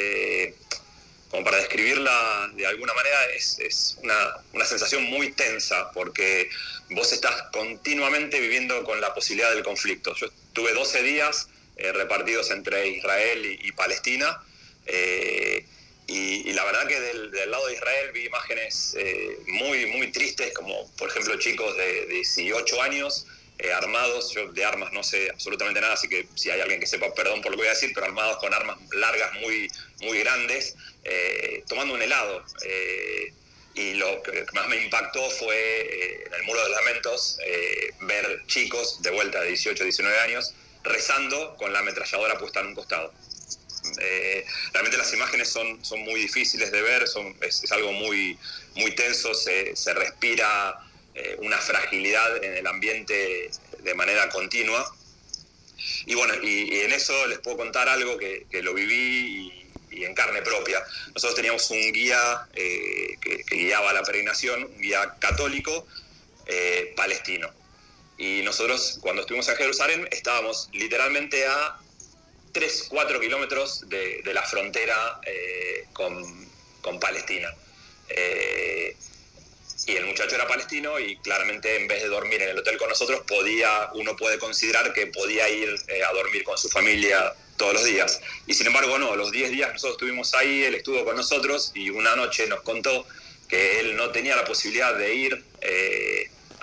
como para describirla de alguna manera, es una sensación muy tensa, porque vos estás continuamente viviendo con la posibilidad del conflicto. Yo estuve 12 días repartidos entre Israel y Palestina, y la verdad que del lado de Israel vi imágenes muy, muy tristes, como por ejemplo chicos de 18 años, armados. Yo de armas no sé absolutamente nada, así que si hay alguien que sepa, perdón por lo que voy a decir, pero armados con armas largas muy, muy grandes, tomando un helado. Y lo que más me impactó fue en el Muro de los Lamentos ver chicos de vuelta de 18, 19 años rezando con la ametralladora puesta en un costado. Realmente las imágenes son muy difíciles de ver, es algo muy, muy tenso, se respira una fragilidad en el ambiente de manera continua. Y bueno, y en eso les puedo contar algo que lo viví y en carne propia. Nosotros teníamos un guía que guiaba la peregrinación, un guía católico palestino. Y nosotros, cuando estuvimos en Jerusalén, estábamos literalmente a 3-4 kilómetros de la frontera con Palestina. y el muchacho era palestino y claramente en vez de dormir en el hotel con nosotros, uno puede considerar que podía ir a dormir con su familia todos los días. Y sin embargo no, los 10 días nosotros estuvimos ahí, él estuvo con nosotros y una noche nos contó que él no tenía la posibilidad de ir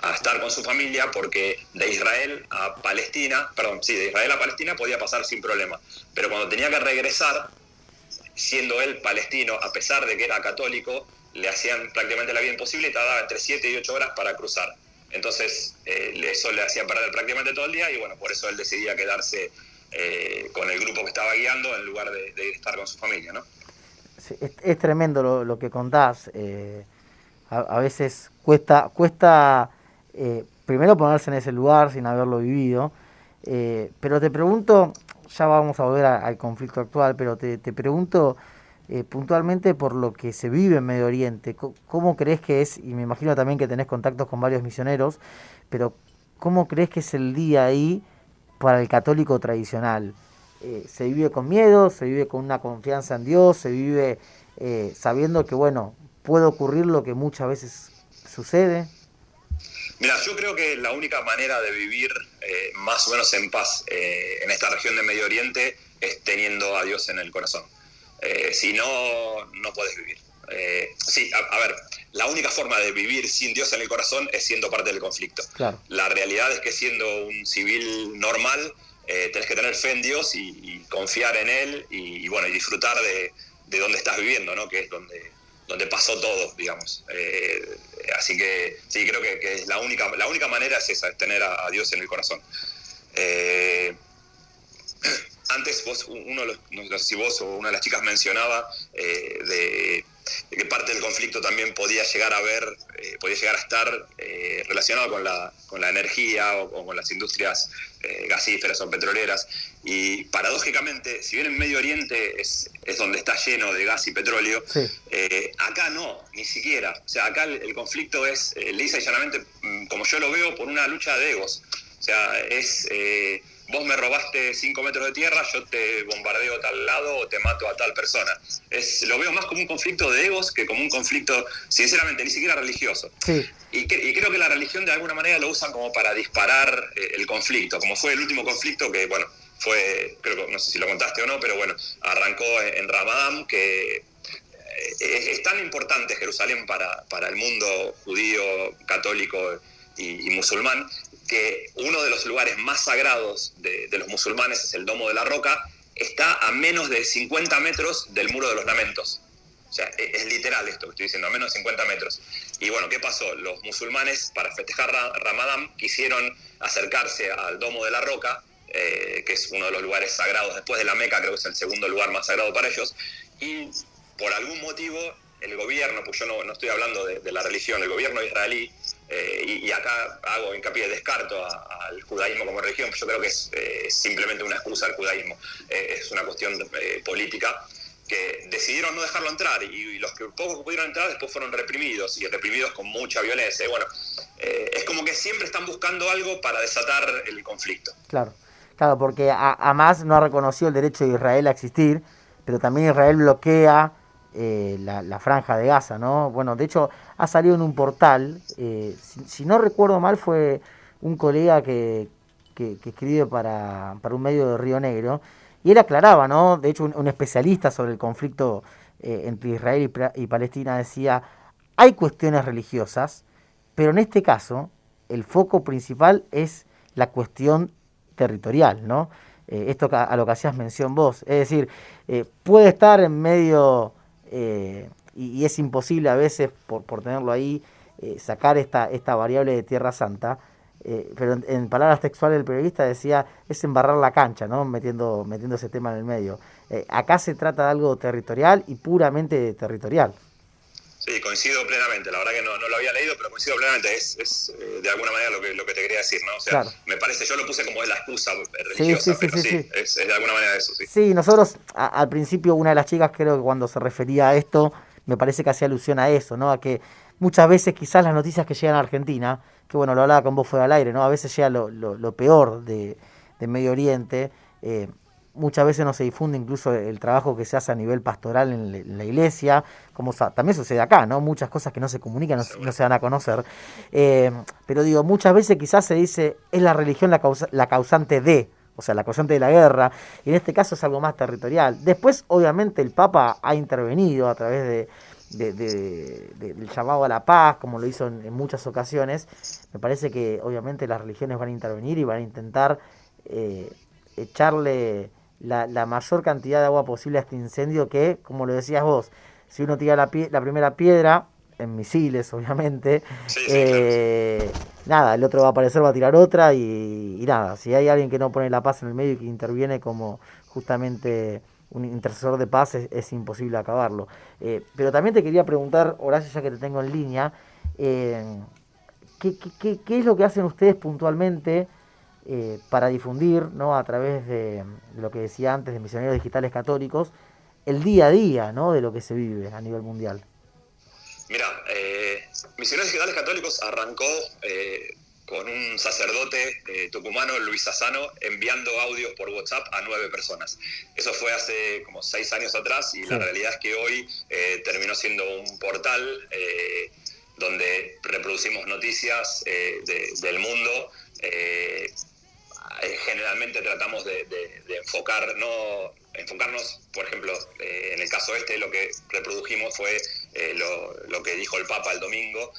a estar con su familia porque de Israel a Palestina podía pasar sin problema. Pero cuando tenía que regresar, siendo él palestino, a pesar de que era católico, le hacían prácticamente la vida imposible y tardaba entre 7 y 8 horas para cruzar. Entonces eso le hacía perder prácticamente todo el día y bueno, por eso él decidía quedarse con el grupo que estaba guiando en lugar de estar con su familia, ¿no? Sí, es tremendo lo que contás. A veces cuesta primero ponerse en ese lugar sin haberlo vivido, pero te pregunto, ya vamos a volver al conflicto actual, pero te pregunto puntualmente por lo que se vive en Medio Oriente. ¿Cómo crees que es, y me imagino también que tenés contactos con varios misioneros, pero cómo crees que es el día ahí para el católico tradicional? ¿Se vive con miedo? ¿Se vive con una confianza en Dios? ¿Se vive sabiendo que, bueno, puede ocurrir lo que muchas veces sucede? Mira, yo creo que la única manera de vivir más o menos en paz en esta región de Medio Oriente es teniendo a Dios en el corazón. Si no, no podés vivir. Sí, a ver, la única forma de vivir sin Dios en el corazón es siendo parte del conflicto. Claro. La realidad es que siendo un civil normal, tenés que tener fe en Dios y confiar en Él y bueno, y disfrutar de donde estás viviendo, ¿no? Que es donde pasó todo, digamos. Así que sí, creo que la única manera es esa, es tener a Dios en el corazón. Antes no sé si vos o una de las chicas mencionaba de que parte del conflicto también podía llegar a estar relacionado con la energía o con las industrias gasíferas o petroleras. Y paradójicamente, si bien en Medio Oriente es donde está lleno de gas y petróleo, sí. Acá no, ni siquiera. O sea, acá el conflicto es, lisa y llanamente, como yo lo veo, por una lucha de egos. O sea, es... vos me robaste 5 metros de tierra, yo te bombardeo a tal lado o te mato a tal persona. Lo veo más como un conflicto de egos que como un conflicto, sinceramente, ni siquiera religioso. Sí. Y creo que la religión de alguna manera lo usan como para disparar el conflicto, como fue el último conflicto que, bueno, creo que no sé si lo contaste o no, pero bueno, arrancó en Ramadán, que es tan importante Jerusalén para el mundo judío, católico y musulmán, que uno de los lugares más sagrados de los musulmanes es el Domo de la Roca, está a menos de 50 metros del Muro de los Lamentos. O sea, es literal esto que estoy diciendo, a menos de 50 metros. Y bueno, ¿qué pasó? Los musulmanes, para festejar Ramadán, quisieron acercarse al Domo de la Roca, que es uno de los lugares sagrados, después de la Meca, creo que es el segundo lugar más sagrado para ellos, y por algún motivo el gobierno, pues yo no estoy hablando de la religión, el gobierno israelí, y acá hago hincapié, descarto al judaísmo como religión, yo creo que es simplemente una excusa al judaísmo, es una cuestión política, que decidieron no dejarlo entrar, y los que pocos que pudieron entrar después fueron reprimidos, y reprimidos con mucha violencia. Bueno, es como que siempre están buscando algo para desatar el conflicto. Claro, porque Hamás no ha reconocido el derecho de Israel a existir, pero también Israel bloquea la franja de Gaza, ¿no? Bueno, de hecho ha salido en un portal, si no recuerdo mal fue un colega que escribe para un medio de Río Negro, y él aclaraba, ¿no? De hecho un especialista sobre el conflicto entre Israel y Palestina decía, hay cuestiones religiosas, pero en este caso el foco principal es la cuestión territorial, ¿no? Esto a lo que hacías mención vos, es decir, puede estar en medio... y es imposible a veces, por tenerlo ahí, sacar esta variable de Tierra Santa, pero en palabras textuales del periodista decía, es embarrar la cancha, ¿no? metiendo ese tema en el medio. Acá se trata de algo territorial y puramente territorial. Sí, coincido plenamente, la verdad que no lo había leído, pero coincido plenamente, es de alguna manera lo que te quería decir, ¿no? O sea, claro. Me parece, yo lo puse como la excusa religiosa, sí. Es de alguna manera eso, sí. Sí, nosotros al principio, una de las chicas creo que cuando se refería a esto, me parece que hacía alusión a eso, ¿no? A que muchas veces quizás las noticias que llegan a Argentina, que bueno, lo hablaba con vos fuera del aire, ¿no? A veces llega lo peor de Medio Oriente, muchas veces no se difunde incluso el trabajo que se hace a nivel pastoral en la iglesia, como también sucede acá, ¿no? Muchas cosas que no se comunican, no se dan a conocer. Pero digo, muchas veces quizás se dice, es la religión la causante de, o sea, la causante de la guerra, y en este caso es algo más territorial. Después, obviamente, el Papa ha intervenido a través del llamado a la paz, como lo hizo en muchas ocasiones. Me parece que obviamente las religiones van a intervenir y van a intentar echarle la mayor cantidad de agua posible a este incendio que, como lo decías vos, si uno tira la primera piedra, en misiles obviamente, nada, el otro va a aparecer, va a tirar otra y nada, si hay alguien que no pone la paz en el medio y que interviene como justamente un intercesor de paz, es imposible acabarlo. Pero también te quería preguntar, Horacio, ya que te tengo en línea, ¿qué es lo que hacen ustedes puntualmente para difundir, ¿no?, a través de lo que decía antes, de Misioneros Digitales Católicos, el día a día, ¿no?, de lo que se vive a nivel mundial? Mira, Misioneros Digitales Católicos arrancó con un sacerdote tucumano, Luis Sassano, enviando audios por WhatsApp a 9 personas. Eso fue hace como 6 años atrás y sí, la realidad es que hoy terminó siendo un portal donde reproducimos noticias del mundo. Generalmente tratamos de enfocarnos, por ejemplo, en el caso lo que reprodujimos fue lo que dijo el Papa el domingo.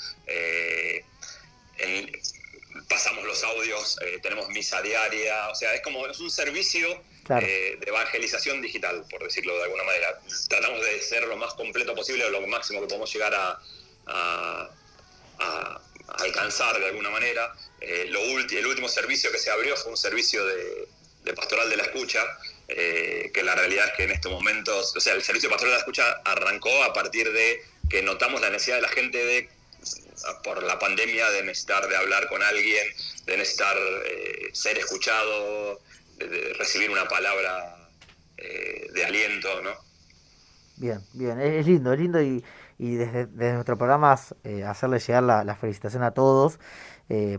Pasamos los audios, tenemos misa diaria, o sea, es un servicio claro, de evangelización digital, por decirlo de alguna manera. Tratamos de ser lo más completo posible, lo máximo que podemos llegar a alcanzar de alguna manera. El último servicio que se abrió fue un servicio de pastoral de la escucha, que la realidad es que en estos momentos, o sea, el servicio de pastoral de la escucha arrancó a partir de que notamos la necesidad de la gente por la pandemia, de necesitar de hablar con alguien, de necesitar ser escuchado, de recibir una palabra de aliento, ¿no? Bien, es lindo y desde nuestro programa hacerle llegar la felicitación a todos,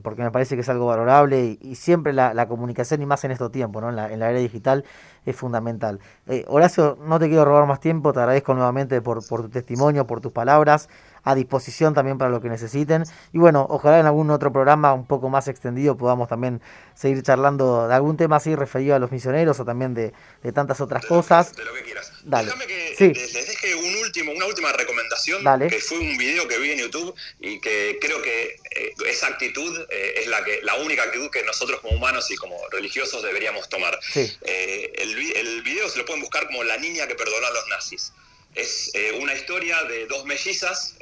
porque me parece que es algo valorable y siempre la comunicación, y más en estos tiempos, ¿no? En la era digital, es fundamental. Horacio, no te quiero robar más tiempo, te agradezco nuevamente por tu testimonio, por tus palabras, a disposición también para lo que necesiten, y bueno, ojalá en algún otro programa un poco más extendido podamos también seguir charlando de algún tema así referido a los misioneros o también de tantas otras cosas. De lo que quieras. Dale. Déjame que sí, les deje una última recomendación. Dale. Que fue un video que vi en YouTube y que creo que esa actitud es la única actitud que nosotros como humanos y como religiosos deberíamos tomar. Sí. El video se lo pueden buscar como La niña que perdonó a los nazis. Es una historia de 2 mellizas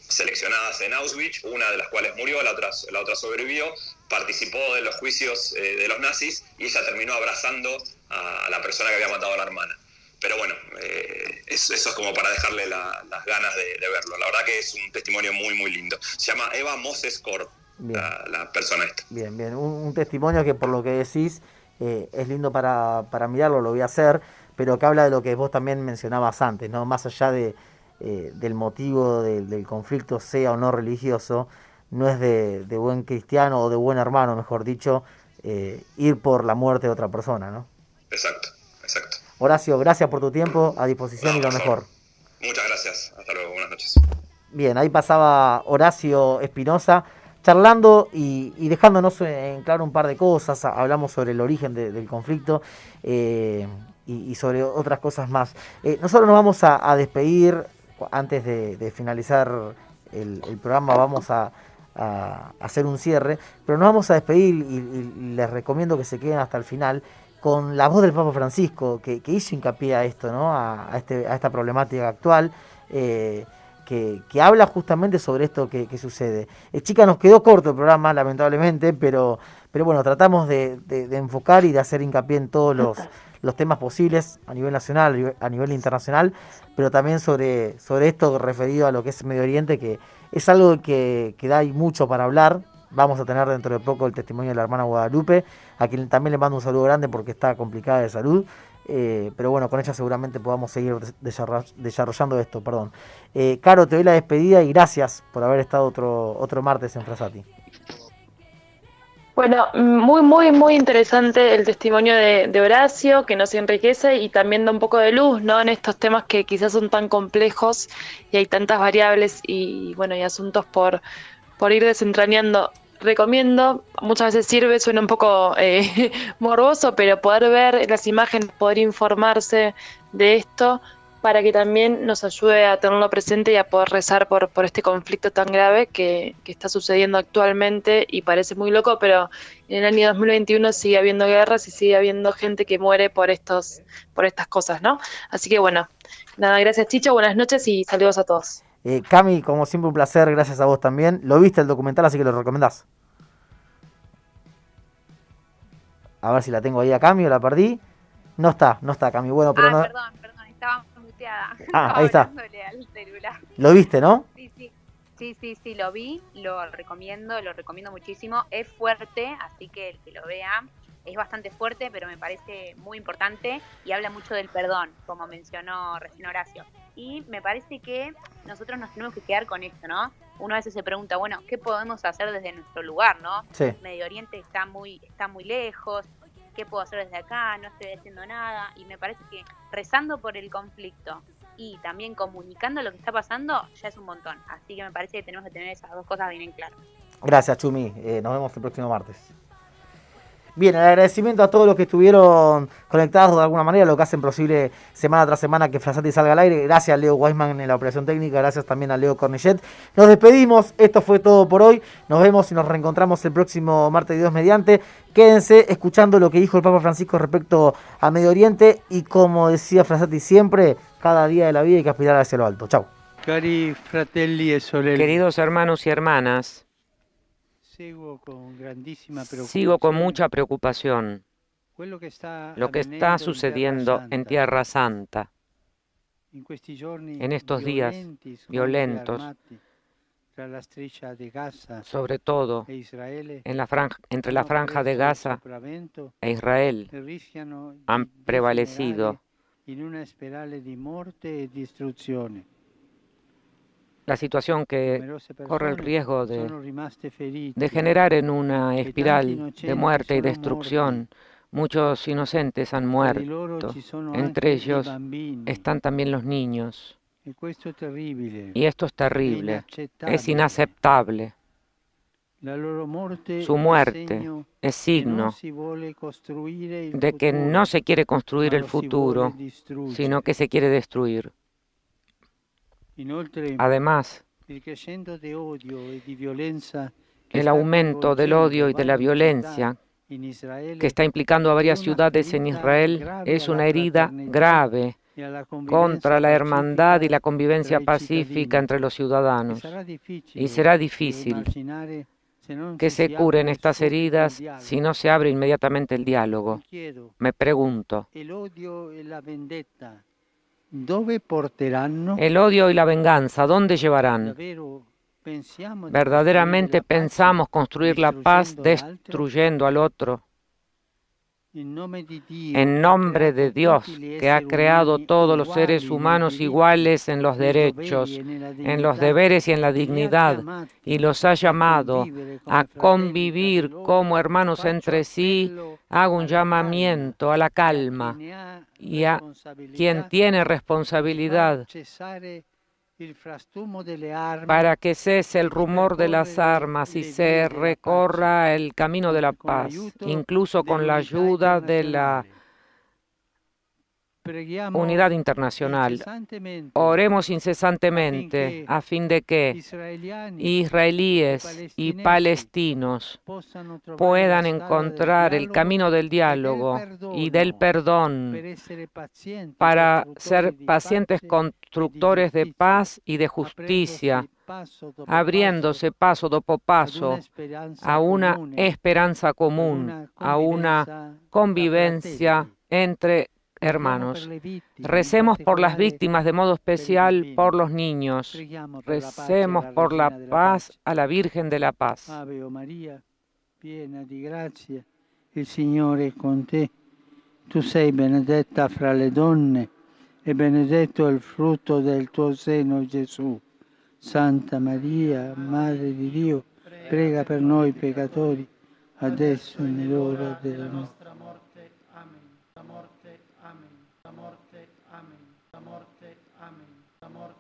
seleccionadas en Auschwitz, una de las cuales murió, la otra sobrevivió, participó de los juicios de los nazis y ella terminó abrazando a la persona que había matado a la hermana. Pero bueno, eso es como para dejarle las ganas de verlo. La verdad que es un testimonio muy, muy lindo. Se llama Eva Moses Kor, la persona esta. Bien, un testimonio que por lo que decís es lindo para mirarlo, lo voy a hacer, pero que habla de lo que vos también mencionabas antes, ¿no? Más allá del motivo del conflicto, sea o no religioso, no es de buen cristiano o de buen hermano, mejor dicho, ir por la muerte de otra persona, ¿no? Exacto. Horacio, gracias por tu tiempo, a disposición y lo mejor. Muchas gracias, hasta luego, buenas noches. Bien, ahí pasaba Horacio Espinosa charlando y dejándonos en claro un par de cosas. Hablamos sobre el origen del conflicto y sobre otras cosas más. Nosotros nos vamos a despedir. Antes de finalizar el programa vamos a hacer un cierre, pero nos vamos a despedir y les recomiendo que se queden hasta el final con la voz del Papa Francisco, que hizo hincapié a esto, ¿no? a esta problemática actual, que habla justamente sobre esto que sucede. Chica, nos quedó corto el programa, lamentablemente, pero bueno, tratamos de enfocar y de hacer hincapié en todos los temas posibles a nivel nacional, a nivel internacional, pero también sobre esto referido a lo que es Medio Oriente, que es algo que da mucho para hablar. Vamos a tener dentro de poco el testimonio de la hermana Guadalupe, a quien también le mando un saludo grande porque está complicada de salud, pero bueno, con ella seguramente podamos seguir desarrollando esto. Caro, te doy la despedida y gracias por haber estado otro martes en Frasati. Bueno, muy interesante el testimonio de Horacio, que nos enriquece y también da un poco de luz, ¿no? En estos temas que quizás son tan complejos y hay tantas variables y bueno, y asuntos por ir desentrañando. Recomiendo, muchas veces sirve, suena un poco morboso, pero poder ver las imágenes, poder informarse de esto para que también nos ayude a tenerlo presente y a poder rezar por este conflicto tan grave que está sucediendo actualmente y parece muy loco, pero en el año 2021 sigue habiendo guerras y sigue habiendo gente que muere por estas cosas, ¿no? Así que bueno, nada, gracias Chicho, buenas noches y saludos a todos. Cami, como siempre un placer, gracias a vos también. Lo viste el documental, así que lo recomendás. A ver si la tengo ahí a Cami o la perdí. No está Cami. Bueno, pero no. Perdón, estaba muteada. Ahí está. Al celular. Lo viste, ¿no? Sí, lo vi, lo recomiendo muchísimo. Es fuerte, así que el que lo vea es bastante fuerte, pero me parece muy importante y habla mucho del perdón, como mencionó recién Horacio. Y me parece que nosotros nos tenemos que quedar con esto, ¿no? Uno a veces se pregunta, bueno, ¿qué podemos hacer desde nuestro lugar, no? Sí. Medio Oriente está muy lejos, ¿qué puedo hacer desde acá? No estoy haciendo nada. Y me parece que rezando por el conflicto y también comunicando lo que está pasando ya es un montón. Así que me parece que tenemos que tener esas dos cosas bien en claro. Gracias, Chumi. Nos vemos el próximo martes. Bien, el agradecimiento a todos los que estuvieron conectados de alguna manera, lo que hacen posible semana tras semana que Frassati salga al aire. Gracias a Leo Weisman en la operación técnica, gracias también a Leo Cornillet. Nos despedimos, esto fue todo por hoy. Nos vemos y nos reencontramos el próximo martes, Dios mediante. Quédense escuchando lo que dijo el Papa Francisco respecto a Medio Oriente y como decía Frassati siempre, cada día de la vida hay que aspirar hacia lo alto. Chau. Cari fratelli e sorelle. Queridos hermanos y hermanas, sigo con mucha preocupación lo que está sucediendo en Tierra Santa en estos días violentos, sobre todo entre la franja de Gaza e Israel, han prevalecido. La situación que corre el riesgo de generar en una espiral de muerte y destrucción. Muchos inocentes han muerto, entre ellos están también los niños. Y esto es terrible, es inaceptable. Su muerte es signo de que no se quiere construir el futuro, sino que se quiere destruir. Además, el aumento del odio y de la violencia que está implicando a varias ciudades en Israel es una herida grave contra la hermandad y la convivencia pacífica entre los ciudadanos. Y será difícil que se curen estas heridas si no se abre inmediatamente el diálogo. Me pregunto, ¿el odio y la venganza dónde llevarán? ¿Verdaderamente pensamos construir la paz destruyendo al otro? En nombre de Dios, que ha creado todos los seres humanos iguales en los derechos, en los deberes y en la dignidad, y los ha llamado a convivir como hermanos entre sí, hago un llamamiento a la calma y a quien tiene responsabilidad para que cese el rumor de las armas y se recorra el camino de la paz, incluso con la ayuda de la unidad internacional. Oremos incesantemente a fin de que israelíes y palestinos puedan encontrar el camino del diálogo y del perdón para ser pacientes constructores de paz y de justicia, abriéndose paso dopo paso a una esperanza común, a una convivencia entre hermanos. Recemos por las víctimas, de modo especial por los niños. Recemos por la paz a la Virgen de la Paz. Ave María, piena di grazia, il Signore è con te. Tu sei benedetta fra le donne e benedetto è il frutto del tuo seno, Gesù. Santa Maria, Madre di Dio, prega per noi peccatori, adesso e nell'ora della nostra